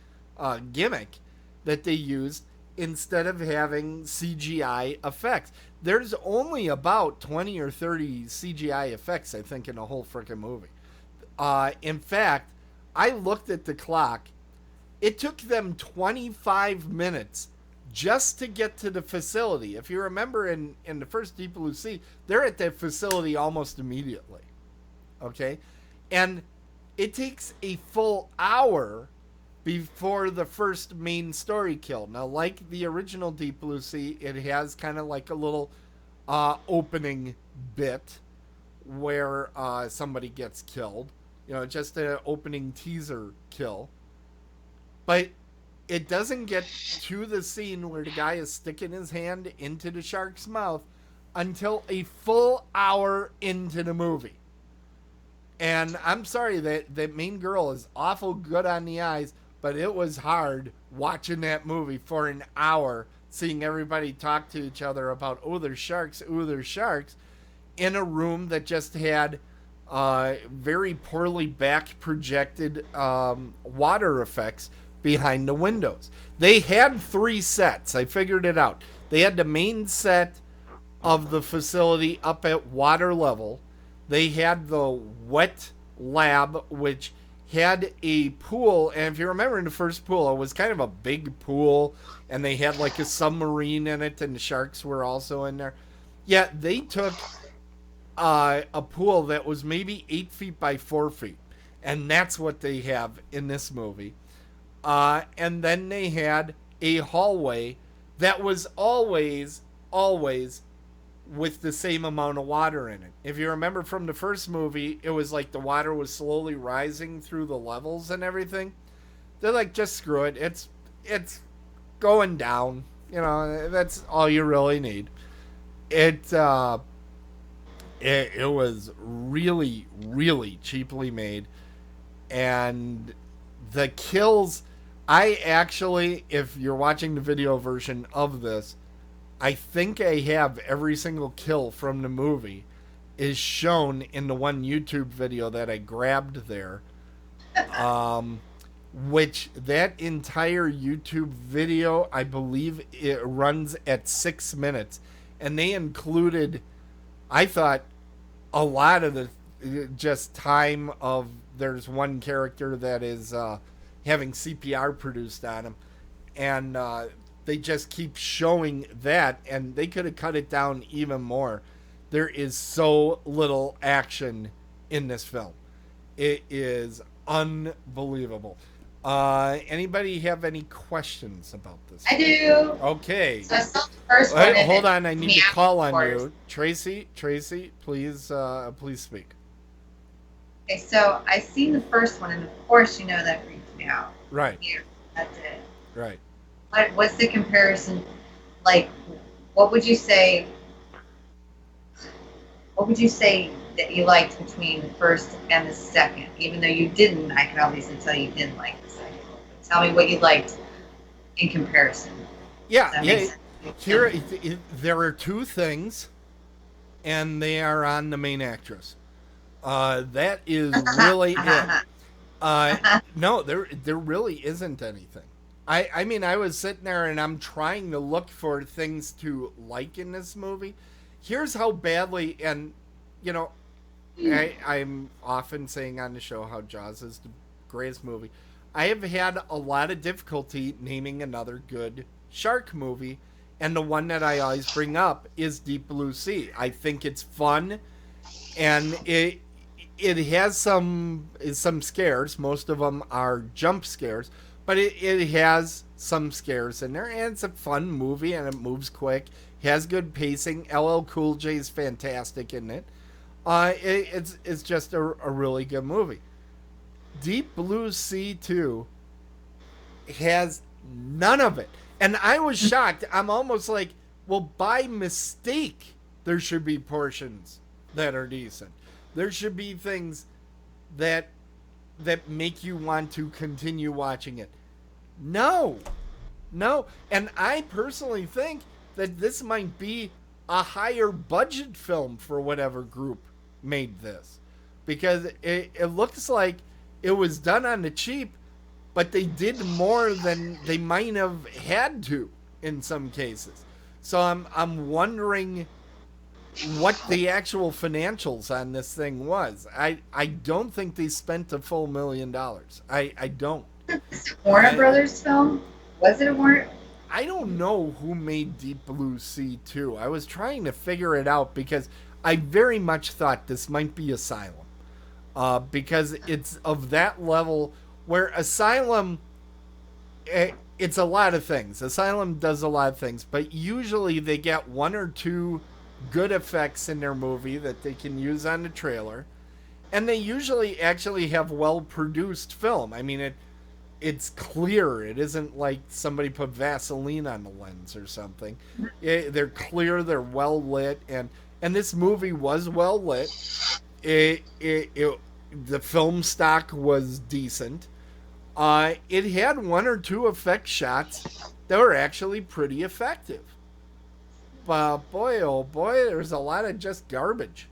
gimmick that they used instead of having CGI effects. There's only about 20 or 30 CGI effects, I think, in the whole freaking movie. In fact, I looked at the clock. It took them 25 minutes just to get to the facility. If you remember in the first Deep Blue Sea, they're at that facility almost immediately. Okay? And it takes a full hour before the first main story kill. Now, like the original Deep Blue Sea, it has kind of like a little opening bit where somebody gets killed. You know, just an opening teaser kill. But it doesn't get to the scene where the guy is sticking his hand into the shark's mouth until a full hour into the movie. And I'm sorry, that main girl is awful good on the eyes, but it was hard watching that movie for an hour, seeing everybody talk to each other about, oh, there's sharks, in a room that just had very poorly back projected water effects behind the windows. They had 3 sets. I figured it out. They had the main set of the facility up at water level. They had the wet lab, which had a pool. And if you remember in the first pool, it was kind of a big pool. And they had like a submarine in it. And the sharks were also in there. Yeah, they took a pool that was maybe 8 feet by 4 feet. And that's what they have in this movie. And then they had a hallway that was always with the same amount of water in it. If you remember from the first movie, it was like the water was slowly rising through the levels and everything. They're like, just screw it. It's going down. You know, that's all you really need. It was really, really cheaply made. And the kills, I actually, if you're watching the video version of this, I think I have every single kill from the movie is shown in the one YouTube video that I grabbed there. Which that entire YouTube video, I believe it runs at 6 minutes. And they included, I thought, a lot of the just time of, there's one character that is having CPR produced on him. And they just keep showing that, and they could have cut it down even more. There is so little action in this film. It is unbelievable. Anybody have any questions about this? I do. Okay. So I saw the first one. Hold on, I need to call on afterwards. you. Tracy, please speak. Okay, so I seen the first one, and of course, you know that freaked me out. Right. Here, that's it. Right. What's the comparison? Like, what would you say? What would you say that you liked between the first and the second? Even though you didn't, I can obviously tell you didn't like the second. But tell me what you liked in comparison. Yeah. Here, there are two things, and they are on the main actress. That is really it. No, there really isn't anything. I mean, I was sitting there and I'm trying to look for things to like in this movie. Here's how badly, and, you know, I'm often saying on the show how Jaws is the greatest movie. I have had a lot of difficulty naming another good shark movie, and the one that I always bring up is Deep Blue Sea. I think it's fun, and it has some scares. Most of them are jump scares, but it has some scares in there, and it's a fun movie, and it moves quick. Has good pacing. LL Cool J is fantastic in it. It's just a really good movie. Deep Blue Sea 2 has none of it. And I was shocked. I'm almost like, well, by mistake, there should be portions that are decent. There should be things that make you want to continue watching it. No. And I personally think that this might be a higher budget film for whatever group made this. Because it looks like it was done on the cheap, but they did more than they might have had to in some cases. So I'm wondering what the actual financials on this thing was. I don't think they spent a full $1 million. I don't. Is it Warner Brothers film? Was it a Warner? I don't know who made Deep Blue Sea 2. I was trying to figure it out because I very much thought this might be Asylum. Because it's of that level where Asylum, it's a lot of things. Asylum does a lot of things, but usually they get one or two good effects in their movie that they can use on the trailer, and they usually actually have well-produced film. I mean, it's clear. It isn't like somebody put Vaseline on the lens or something. They're clear. They're well lit, and this movie was well lit. The film stock was decent. It had one or two effect shots that were actually pretty effective. But boy, oh boy, there's a lot of just garbage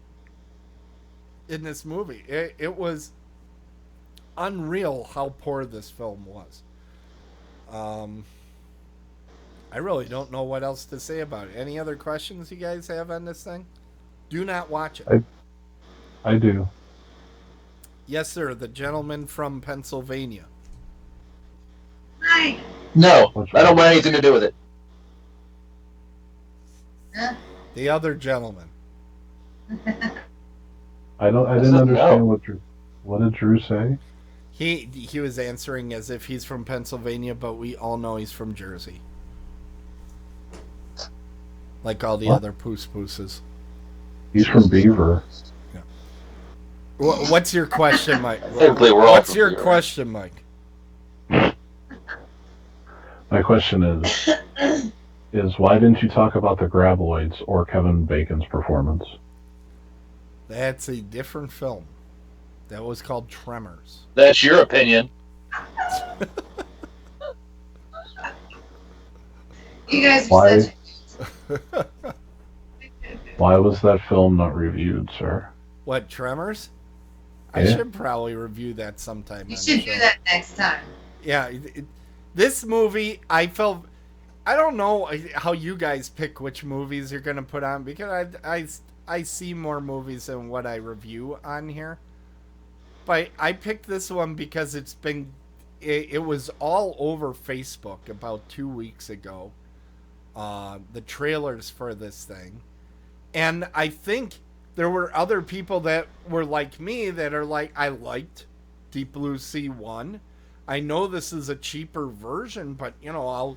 in this movie. It was unreal how poor this film was. I really don't know what else to say about it. Any other questions you guys have on this thing? Do not watch it. I do. Yes, sir. The gentleman from Pennsylvania. Hi. No, What's I don't wrong? want anything to do with it. Huh? The other gentleman. I didn't said understand no. what did Drew say? He was answering as if he's from Pennsylvania, but we all know he's from Jersey. Like all the other pooses. He's from Beaver. What's your question, Mike? Technically, we're all What's from your Beaver. question, Mike? My question is why didn't you talk about the Graboids or Kevin Bacon's performance? That's a different film. That was called Tremors. That's your opinion. You guys are Why? such. Why was that film not reviewed, sir? What, Tremors? I Yeah. should probably review that sometime. You on should the do show. that next time. Yeah, this movie, I don't know how you guys pick which movies you're going to put on, because I see more movies than what I review on here. But I picked this one because it was all over Facebook about 2 weeks ago. The trailers for this thing. And I think there were other people that were like me that are like, I liked Deep Blue Sea 1. I know this is a cheaper version, but I'll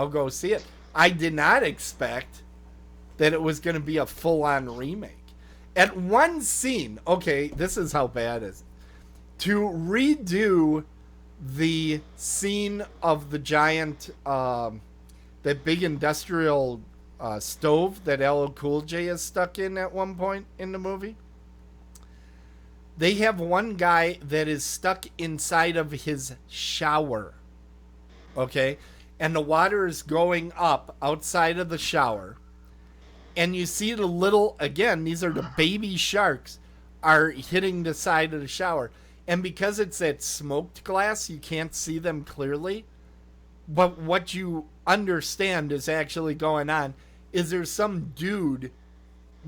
go see it. I did not expect that it was going to be a full-on remake. At one scene, okay, this is how bad it is. To redo the scene of the giant, that big industrial stove that LL Cool J is stuck in at one point in the movie. They have one guy that is stuck inside of his shower. Okay? And the water is going up outside of the shower. And you see the little, again, these are the baby sharks, are hitting the side of the shower. And because it's that smoked glass, you can't see them clearly. But what you understand is actually going on is there's some dude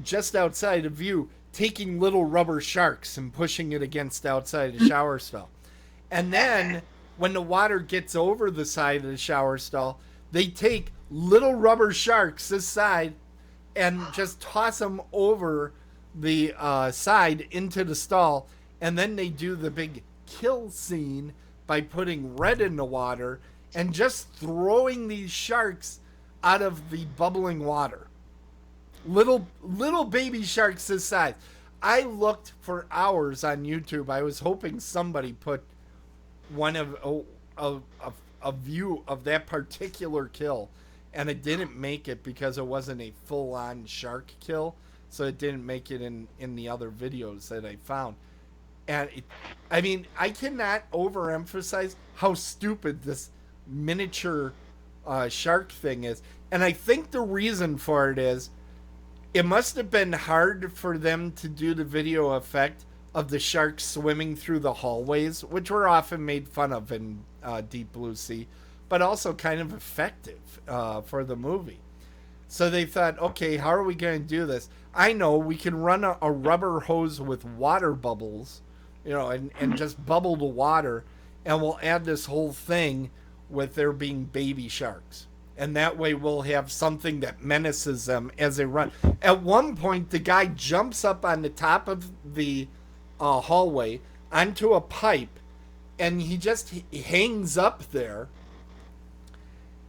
just outside of view taking little rubber sharks and pushing it against the outside of the shower stall. And then when the water gets over the side of the shower stall, they take little rubber sharks this side and just toss them over the side into the stall. And then they do the big kill scene by putting red in the water and just throwing these sharks out of the bubbling water. Little baby sharks this size. I looked for hours on YouTube. I was hoping somebody put one of a view of that particular kill, and it didn't make it because it wasn't a full-on shark kill, so it didn't make it in the other videos that I found. And I cannot overemphasize how stupid this miniature shark thing is. And I think the reason for it is it must have been hard for them to do the video effect of the sharks swimming through the hallways, which were often made fun of in Deep Blue Sea, but also kind of effective for the movie. So they thought, okay, how are we going to do this? I know we can run a rubber hose with water bubbles, and just bubble the water, and we'll add this whole thing with there being baby sharks. And that way we'll have something that menaces them as they run. At one point, the guy jumps up on the top of the hallway onto a pipe, and he just hangs up there.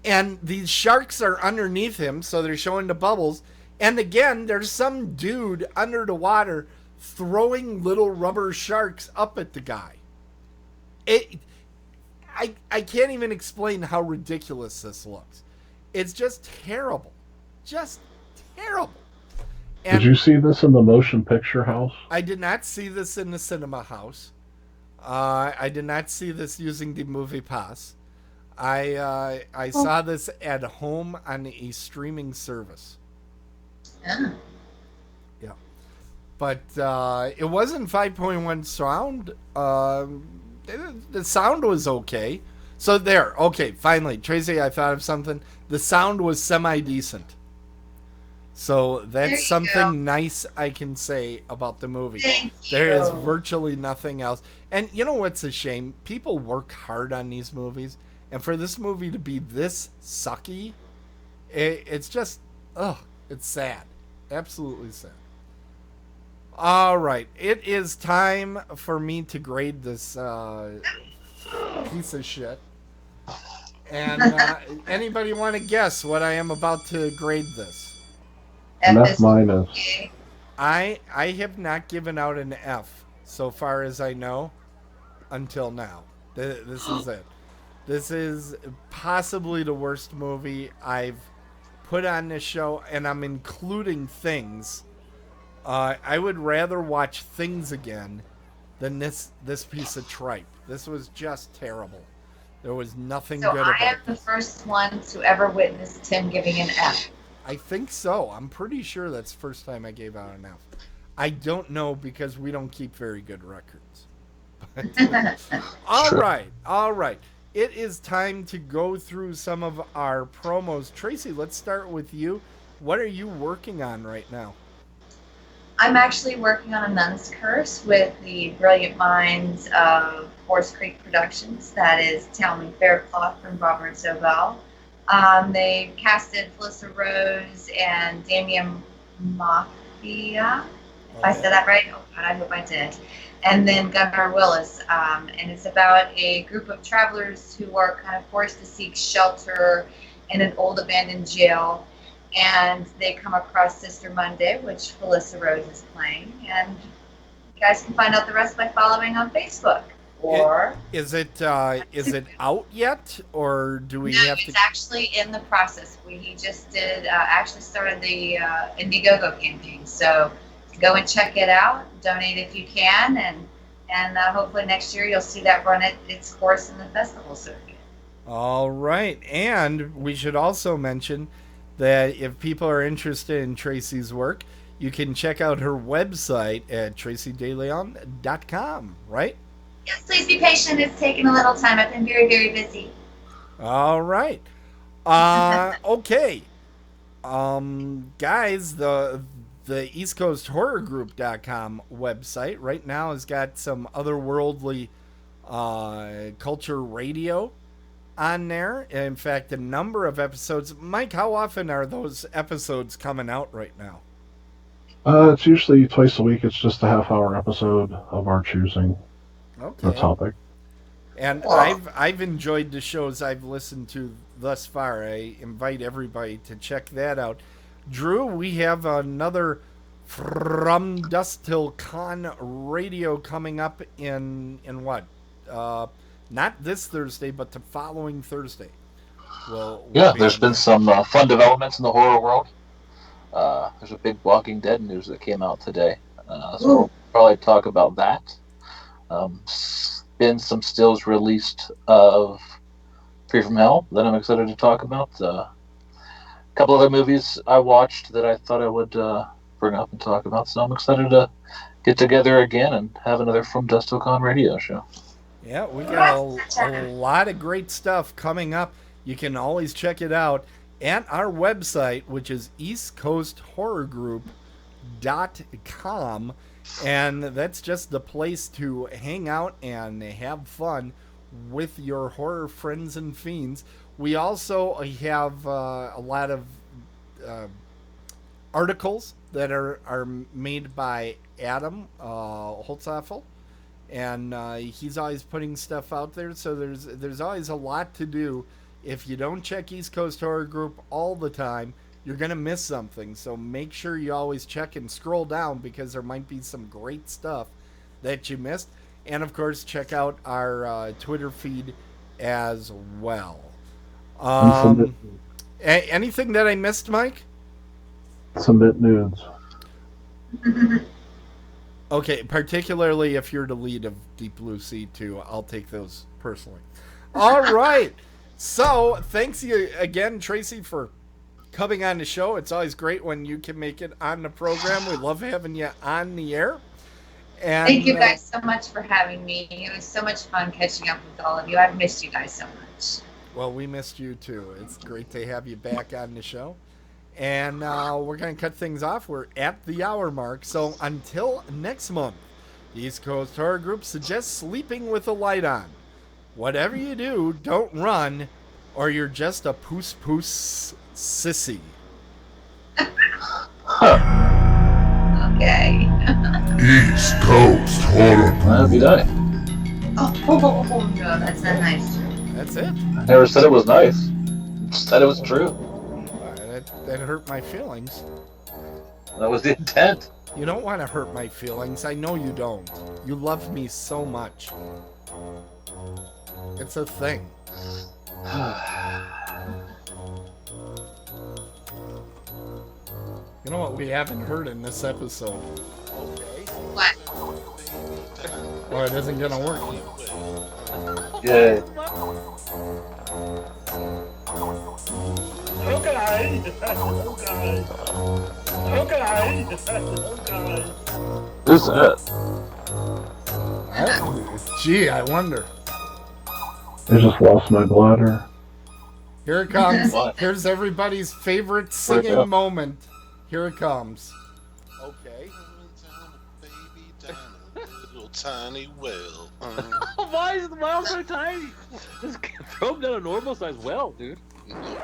And these sharks are underneath him, so they're showing the bubbles. And again, there's some dude under the water throwing little rubber sharks up at the guy. I can't even explain how ridiculous this looks. It's just terrible. Just terrible. And Did you see this in the motion picture house? I did not see this in the cinema house. I did not see this using the movie pass. I saw this at home on a streaming service. Yeah. Yeah. But it wasn't 5.1 sound. The sound was okay. So there. Okay, finally. Tracy, I thought of something. The sound was semi-decent. So There that's you something go. nice I can say about the movie. Thank There is you. virtually nothing else. And you know what's a shame? People work hard on these movies. And for this movie to be this sucky, it's just, it's sad. Absolutely sad. All right, it is time for me to grade this piece of shit. And anybody want to guess what I am about to grade this? An F this minus. movie, I have not given out an F so far as I know until now. This is it. This is possibly the worst movie I've put on this show, and I'm including Things. I would rather watch Things again than this piece of tripe. This was just terrible. There was nothing So good I about am the this. first one to ever witness Tim giving an F. I think so. I'm pretty sure that's the first time I gave out an F. I don't know because we don't keep very good records. All right. It is time to go through some of our promos. Tracy, let's start with you. What are you working on right now? I'm actually working on A Nun's Curse with the brilliant minds of Horse Creek Productions. That is Talman Faircloth from Robert Zobel. They casted Felissa Rose and Damian Mafia. If I said that right? Oh, God, I hope I did. And then Gunnar Willis. And it's about a group of travelers who are kind of forced to seek shelter in an old abandoned jail. And they come across Sister Monday, which Felissa Rose is playing. And you guys can find out the rest by following on Facebook. Or Is it out yet, or do we no, have it's to? actually in the process. He just did actually started the Indiegogo campaign. So go and check it out. Donate if you can, and hopefully next year you'll see that run its course in the festival circuit. All right, and we should also mention that if people are interested in Tracy's work, you can check out her website at tracydeleon.com, right? Yes, please be patient. It's taken a little time. I've been very, very busy. All right. Okay. Guys, the eastcoasthorrorgroup.com website right now has got some otherworldly culture radio on there. In fact, a number of episodes. Mike, how often are those episodes coming out right now? It's usually twice a week. It's just a half-hour episode of our choosing, the Okay. topic. And I've enjoyed the shows I've listened to thus far. I invite everybody to check that out. Drew, we have another From Dusk Till Con radio coming up in what? Not this Thursday, but the following Thursday. Yeah, there's been some fun developments in the horror world. There's a big Walking Dead news that came out today. So we'll probably talk about that. Been some stills released of Free From Hell that I'm excited to talk about. A couple other movies I watched that I thought I would bring up and talk about. So I'm excited to get together again and have another From Dusk Till Con radio show. Yeah, we got a lot of great stuff coming up. You can always check it out at our website, which is eastcoasthorrorgroup.com. And that's just the place to hang out and have fun with your horror friends and fiends. We also have a lot of articles that are made by Adam Holtzoffel. And he's always putting stuff out there, so there's always a lot to do. If you don't check East Coast Horror Group all the time, you're going to miss something. So make sure you always check and scroll down, because there might be some great stuff that you missed. And, of course, check out our Twitter feed as well. Anything that I missed, Mike? Submit nudes. Okay, particularly if you're the lead of Deep Blue Sea 2, I'll take those personally. All right. So, thanks you again, Tracy, for coming on the show. It's always great when you can make it on the program. We love having you on the air. And Thank you guys so much for having me. It was so much fun catching up with all of you. I've missed you guys so much. Well, we missed you too. It's great to have you back on the show. And we're going to cut things off. We're at the hour mark. So until next month, the East Coast Horror Group suggests sleeping with a light on. Whatever you do, don't run, or you're just a poos sissy. Okay. East Coast Horror That'd be nice. Oh, no, that's not nice. That's it. I never said it was nice. Said it was true. That hurt my feelings. That was the intent. You don't want to hurt my feelings. I know you don't. You love me so much. It's a thing. You know what we haven't heard in this episode? What? Oh, it isn't gonna work. Yeah. Who's that? Gee, I wonder. I just lost my bladder. Here it comes. What? Here's everybody's favorite Where'd it singing go? moment. Here it comes. Okay. Baby down a little tiny well. Why is the well so tiny? Just throw him down a normal sized well, dude. No.